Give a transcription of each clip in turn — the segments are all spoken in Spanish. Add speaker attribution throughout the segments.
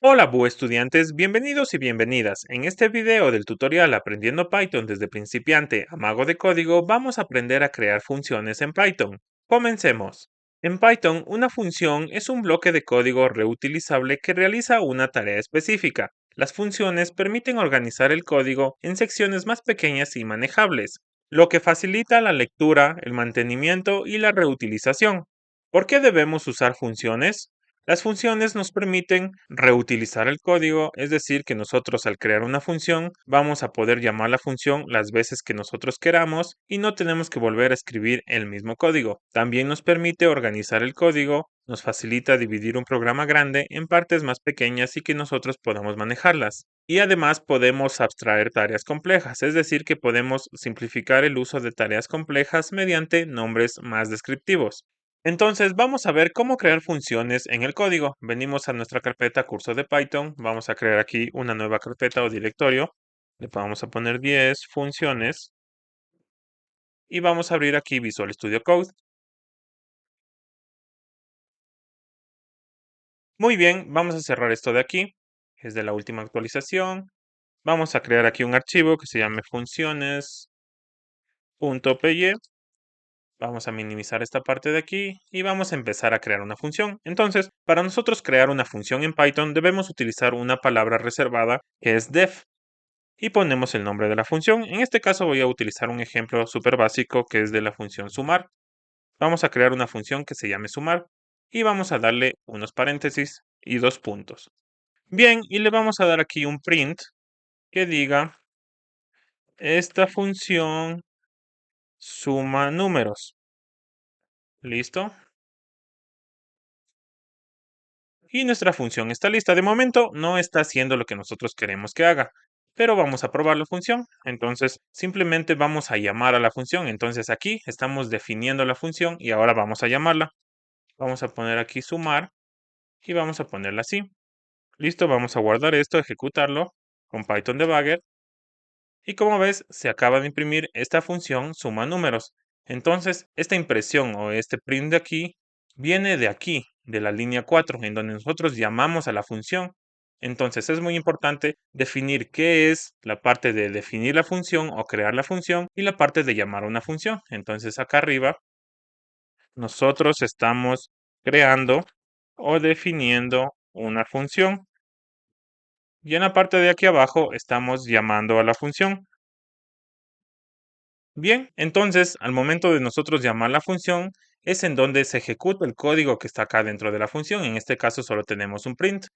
Speaker 1: Hola, estudiantes, bienvenidos y bienvenidas. En este video del tutorial Aprendiendo Python desde principiante a mago de código, vamos a aprender a crear funciones en Python. Comencemos. En Python, una función es un bloque de código reutilizable que realiza una tarea específica. Las funciones permiten organizar el código en secciones más pequeñas y manejables, lo que facilita la lectura, el mantenimiento y la reutilización. ¿Por qué debemos usar funciones? Las funciones nos permiten reutilizar el código, es decir, que nosotros al crear una función vamos a poder llamar la función las veces que nosotros queramos y no tenemos que volver a escribir el mismo código. También nos permite organizar el código, nos facilita dividir un programa grande en partes más pequeñas y que nosotros podamos manejarlas. Y además podemos abstraer tareas complejas, es decir, que podemos simplificar el uso de tareas complejas mediante nombres más descriptivos. Entonces, vamos a ver cómo crear funciones en el código. Venimos a nuestra carpeta curso de Python. Vamos a crear aquí una nueva carpeta o directorio. Le vamos a poner 10 funciones y vamos a abrir aquí Visual Studio Code. Muy bien, vamos a cerrar esto de aquí. Es de la última actualización. Vamos a crear aquí un archivo que se llame funciones.py. Vamos a minimizar esta parte de aquí y vamos a empezar a crear una función. Entonces, para nosotros crear una función en Python debemos utilizar una palabra reservada que es def y ponemos el nombre de la función. En este caso voy a utilizar un ejemplo súper básico que es de la función sumar. Vamos a crear una función que se llame sumar y vamos a darle unos paréntesis y dos puntos. Bien, y le vamos a dar aquí un print que diga esta función suma números. ¿Listo? Y nuestra función está lista. De momento no está haciendo lo que nosotros queremos que haga, pero vamos a probar la función. Entonces simplemente vamos a llamar a la función. Entonces aquí estamos definiendo la función y ahora vamos a llamarla. Vamos a poner aquí sumar y vamos a ponerla así. Listo, vamos a guardar esto, ejecutarlo con Python Debugger. Y como ves, se acaba de imprimir esta función suma números. Entonces, esta impresión o este print de aquí viene de aquí, de la línea 4, en donde nosotros llamamos a la función. Entonces, es muy importante definir qué es la parte de definir la función o crear la función y la parte de llamar a una función. Entonces, acá arriba, nosotros estamos creando o definiendo una función. Y en la parte de aquí abajo estamos llamando a la función. Bien, entonces al momento de nosotros llamar la función es en donde se ejecuta el código que está acá dentro de la función. En este caso solo tenemos un print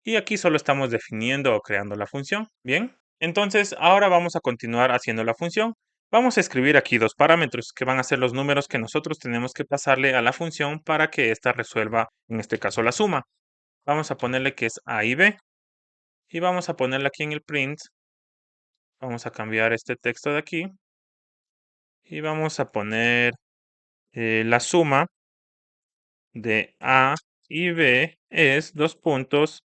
Speaker 1: y aquí solo estamos definiendo o creando la función. Bien, entonces ahora vamos a continuar haciendo la función. Vamos a escribir aquí dos parámetros que van a ser los números que nosotros tenemos que pasarle a la función para que ésta resuelva, en este caso, la suma. Vamos a ponerle que es A y B y vamos a ponerle aquí en el print. Vamos a cambiar este texto de aquí y vamos a poner la suma de A y B es dos puntos.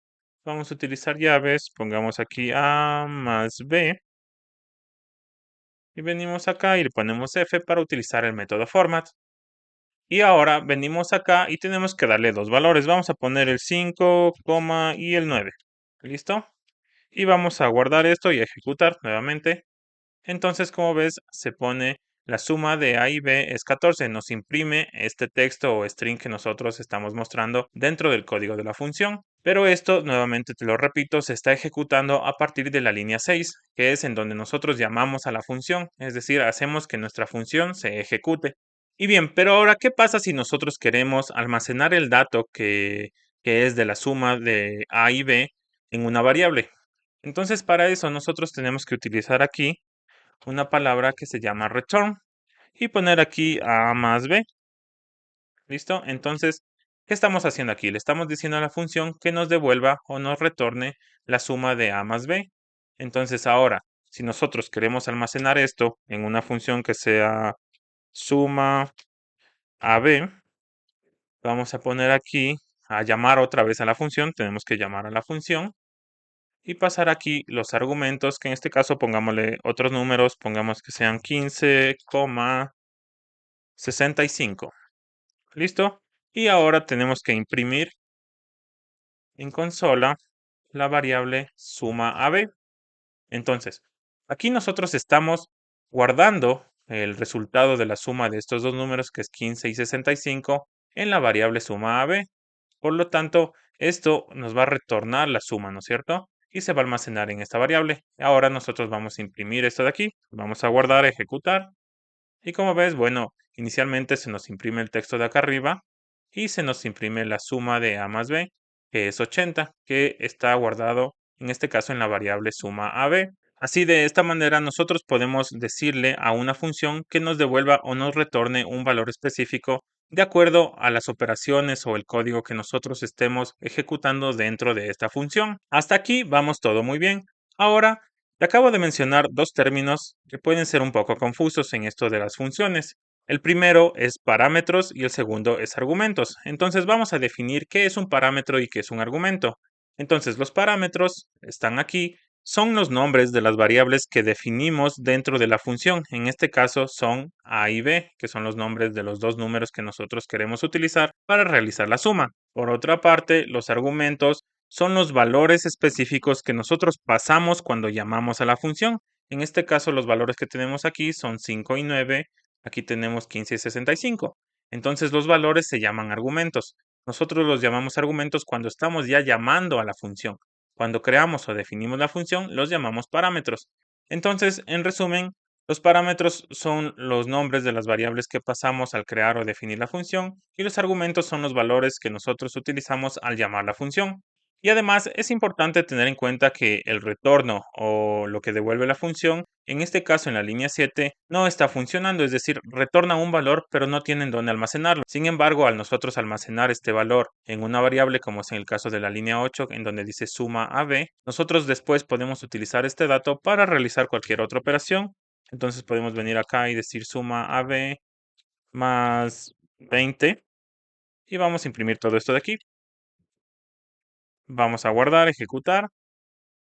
Speaker 1: Vamos a utilizar llaves. Pongamos aquí A más B. Y venimos acá y le ponemos F para utilizar el método format. Y ahora venimos acá y tenemos que darle dos valores. Vamos a poner el 5, y el 9. ¿Listo? Y vamos a guardar esto y a ejecutar nuevamente. Entonces, como ves, se pone la suma de A y B es 14. Nos imprime este texto o string que nosotros estamos mostrando dentro del código de la función. Pero esto, nuevamente te lo repito, se está ejecutando a partir de la línea 6, que es en donde nosotros llamamos a la función, es decir, hacemos que nuestra función se ejecute. Y bien, pero ahora, ¿qué pasa si nosotros queremos almacenar el dato que es de la suma de A y B en una variable? Entonces, para eso nosotros tenemos que utilizar aquí una palabra que se llama return y poner aquí A más B. ¿Listo? Entonces, ¿qué estamos haciendo aquí? Le estamos diciendo a la función que nos devuelva o nos retorne la suma de A más B. Entonces, ahora, si nosotros queremos almacenar esto en una función que sea suma AB, vamos a poner aquí a llamar otra vez a la función. Tenemos que llamar a la función y pasar aquí los argumentos, que en este caso pongámosle otros números, pongamos que sean 15, 65. ¿Listo? Y ahora tenemos que imprimir en consola la variable suma AB. Entonces, aquí nosotros estamos guardando el resultado de la suma de estos dos números, que es 15 y 65, en la variable suma AB. Por lo tanto, esto nos va a retornar la suma, ¿no es cierto? Y se va a almacenar en esta variable. Ahora nosotros vamos a imprimir esto de aquí. Vamos a guardar, ejecutar. Y como ves, bueno, inicialmente se nos imprime el texto de acá arriba y se nos imprime la suma de A más B, que es 80, que está guardado en este caso en la variable suma AB. Así, de esta manera nosotros podemos decirle a una función que nos devuelva o nos retorne un valor específico de acuerdo a las operaciones o el código que nosotros estemos ejecutando dentro de esta función. Hasta aquí vamos todo muy bien. Ahora te acabo de mencionar dos términos que pueden ser un poco confusos en esto de las funciones. El primero es parámetros y el segundo es argumentos. Entonces vamos a definir qué es un parámetro y qué es un argumento. Entonces los parámetros están aquí, son los nombres de las variables que definimos dentro de la función. En este caso son A y B, que son los nombres de los dos números que nosotros queremos utilizar para realizar la suma. Por otra parte, los argumentos son los valores específicos que nosotros pasamos cuando llamamos a la función. En este caso, los valores que tenemos aquí son 5 y 9. Aquí tenemos 15 y 65. Entonces, los valores se llaman argumentos. Nosotros los llamamos argumentos cuando estamos ya llamando a la función. Cuando creamos o definimos la función, los llamamos parámetros. Entonces, en resumen, los parámetros son los nombres de las variables que pasamos al crear o definir la función y los argumentos son los valores que nosotros utilizamos al llamar la función. Y además es importante tener en cuenta que el retorno o lo que devuelve la función, en este caso en la línea 7, no está funcionando, es decir, retorna un valor pero no tienen dónde almacenarlo. Sin embargo, al nosotros almacenar este valor en una variable, como es en el caso de la línea 8, en donde dice suma AB, nosotros después podemos utilizar este dato para realizar cualquier otra operación. Entonces podemos venir acá y decir suma AB más 20 y vamos a imprimir todo esto de aquí. Vamos a guardar, ejecutar.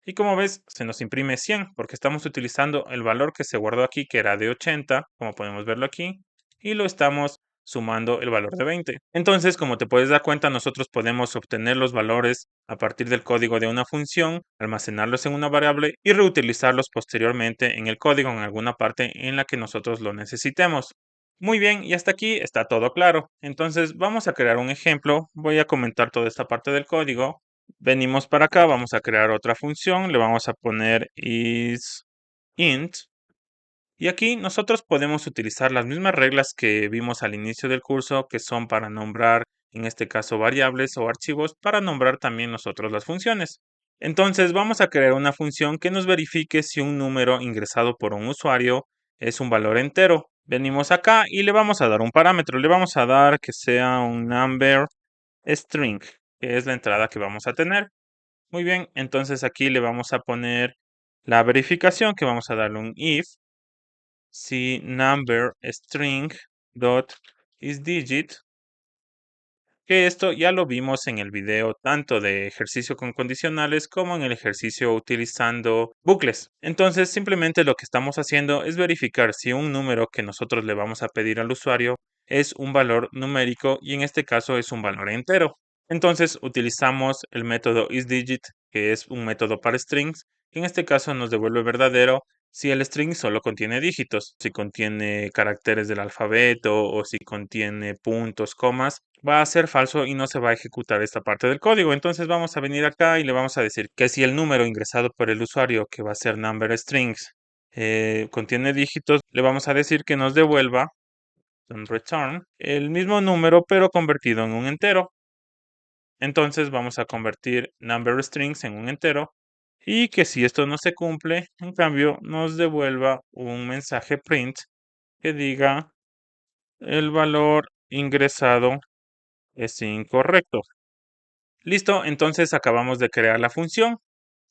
Speaker 1: Y como ves, se nos imprime 100 porque estamos utilizando el valor que se guardó aquí, que era de 80, como podemos verlo aquí, y lo estamos sumando el valor de 20. Entonces, como te puedes dar cuenta, nosotros podemos obtener los valores a partir del código de una función, almacenarlos en una variable y reutilizarlos posteriormente en el código en alguna parte en la que nosotros lo necesitemos. Muy bien, y hasta aquí está todo claro. Entonces, vamos a crear un ejemplo. Voy a comentar toda esta parte del código. Venimos para acá, vamos a crear otra función, le vamos a poner isInt. Y aquí nosotros podemos utilizar las mismas reglas que vimos al inicio del curso, que son para nombrar, en este caso, variables o archivos, para nombrar también nosotros las funciones. Entonces vamos a crear una función que nos verifique si un número ingresado por un usuario es un valor entero. Venimos acá y le vamos a dar un parámetro, le vamos a dar que sea un number string, que es la entrada que vamos a tener. Muy bien, entonces aquí le vamos a poner la verificación, que vamos a darle un if si number string dot isDigit, que esto ya lo vimos en el video tanto de ejercicio con condicionales como en el ejercicio utilizando bucles. Entonces simplemente lo que estamos haciendo es verificar si un número que nosotros le vamos a pedir al usuario es un valor numérico y en este caso es un valor entero. Entonces utilizamos el método isDigit, que es un método para strings, que en este caso nos devuelve verdadero si el string solo contiene dígitos. Si contiene caracteres del alfabeto o si contiene puntos, comas, va a ser falso y no se va a ejecutar esta parte del código. Entonces vamos a venir acá y le vamos a decir que si el número ingresado por el usuario, que va a ser number strings, contiene dígitos, le vamos a decir que nos devuelva un return el mismo número pero convertido en un entero. Entonces vamos a convertir number strings en un entero y que si esto no se cumple, en cambio nos devuelva un mensaje print que diga el valor ingresado es incorrecto. Listo, entonces acabamos de crear la función.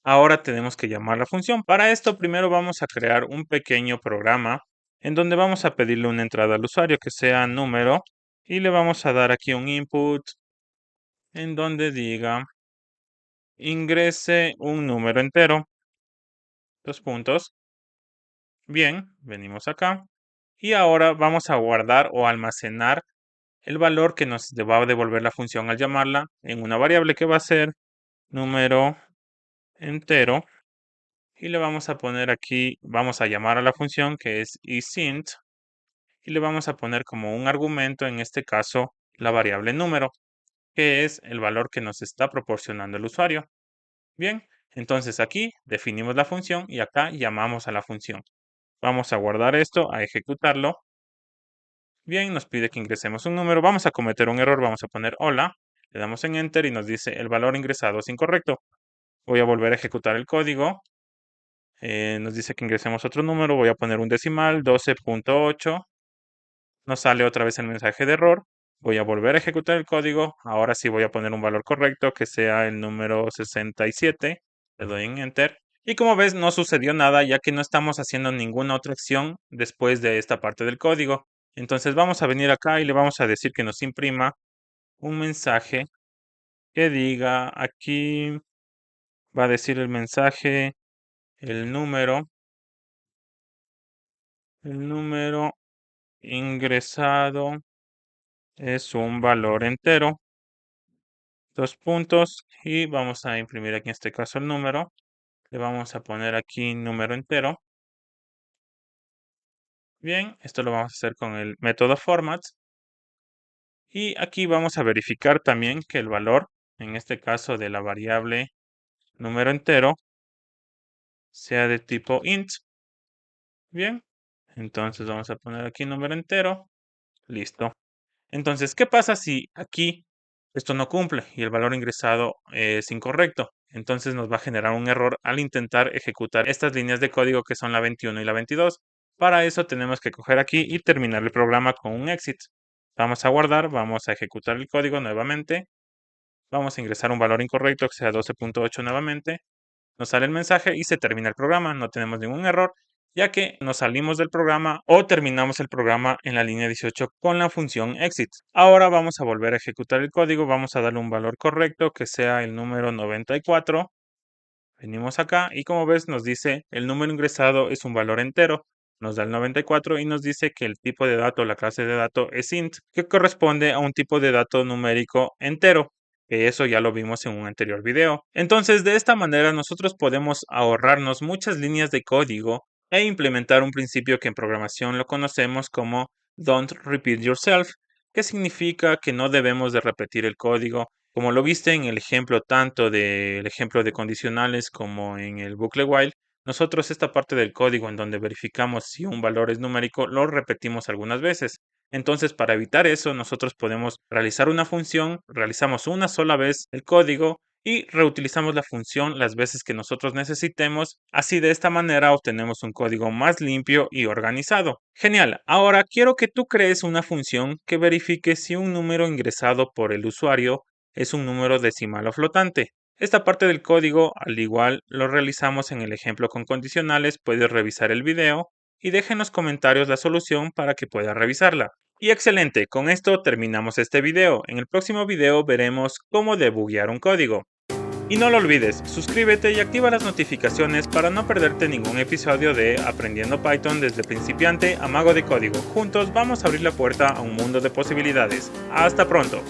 Speaker 1: Ahora tenemos que llamar la función. Para esto primero vamos a crear un pequeño programa en donde vamos a pedirle una entrada al usuario que sea número y le vamos a dar aquí un input en donde diga ingrese un número entero. Dos puntos. Bien, venimos acá. Y ahora vamos a guardar o almacenar el valor que nos va a devolver la función al llamarla en una variable que va a ser número entero. Y le vamos a poner aquí, vamos a llamar a la función que es isInt. Y le vamos a poner como un argumento, en este caso, la variable número, que es el valor que nos está proporcionando el usuario. Bien, entonces aquí definimos la función y acá llamamos a la función. Vamos a guardar esto, a ejecutarlo. Bien, nos pide que ingresemos un número. Vamos a cometer un error, vamos a poner hola. Le damos en Enter y nos dice el valor ingresado es incorrecto. Voy a volver a ejecutar el código. Nos dice que ingresemos otro número. Voy a poner un decimal, 12.8. Nos sale otra vez el mensaje de error. Voy a volver a ejecutar el código. Ahora sí voy a poner un valor correcto, que sea el número 67. Le doy en Enter. Y como ves, no sucedió nada, ya que no estamos haciendo ninguna otra acción después de esta parte del código. Entonces vamos a venir acá y le vamos a decir que nos imprima un mensaje que diga aquí, va a decir el mensaje, el número ingresado es un valor entero. Dos puntos y vamos a imprimir aquí en este caso el número. Le vamos a poner aquí número entero. Bien, esto lo vamos a hacer con el método format. Y aquí vamos a verificar también que el valor, en este caso de la variable número entero, sea de tipo int. Bien, entonces vamos a poner aquí número entero. Listo. Entonces, ¿qué pasa si aquí esto no cumple y el valor ingresado es incorrecto? Entonces nos va a generar un error al intentar ejecutar estas líneas de código que son la 21 y la 22. Para eso tenemos que coger aquí y terminar el programa con un exit. Vamos a guardar, vamos a ejecutar el código nuevamente. Vamos a ingresar un valor incorrecto que sea 12.8 nuevamente. Nos sale el mensaje y se termina el programa. No tenemos ningún error, ya que nos salimos del programa o terminamos el programa en la línea 18 con la función exit. Ahora vamos a volver a ejecutar el código. Vamos a darle un valor correcto que sea el número 94. Venimos acá y como ves nos dice el número ingresado es un valor entero. Nos da el 94 y nos dice que el tipo de dato, la clase de dato es int, que corresponde a un tipo de dato numérico entero. Que eso ya lo vimos en un anterior video. Entonces, de esta manera nosotros podemos ahorrarnos muchas líneas de código e implementar un principio que en programación lo conocemos como Don't Repeat Yourself, que significa que no debemos de repetir el código. Como lo viste en el ejemplo tanto del ejemplo de condicionales como en el bucle while, nosotros esta parte del código en donde verificamos si un valor es numérico lo repetimos algunas veces. Entonces, para evitar eso, nosotros podemos realizar una función, realizamos una sola vez el código y reutilizamos la función las veces que nosotros necesitemos. Así, de esta manera obtenemos un código más limpio y organizado. Genial. Ahora quiero que tú crees una función que verifique si un número ingresado por el usuario es un número decimal o flotante. Esta parte del código, al igual lo realizamos en el ejemplo con condicionales, puedes revisar el video y deja en los comentarios la solución para que puedas revisarla. Y excelente, con esto terminamos este video. En el próximo video veremos cómo debuguear un código. Y no lo olvides, suscríbete y activa las notificaciones para no perderte ningún episodio de Aprendiendo Python desde principiante a mago de código. Juntos vamos a abrir la puerta a un mundo de posibilidades. Hasta pronto.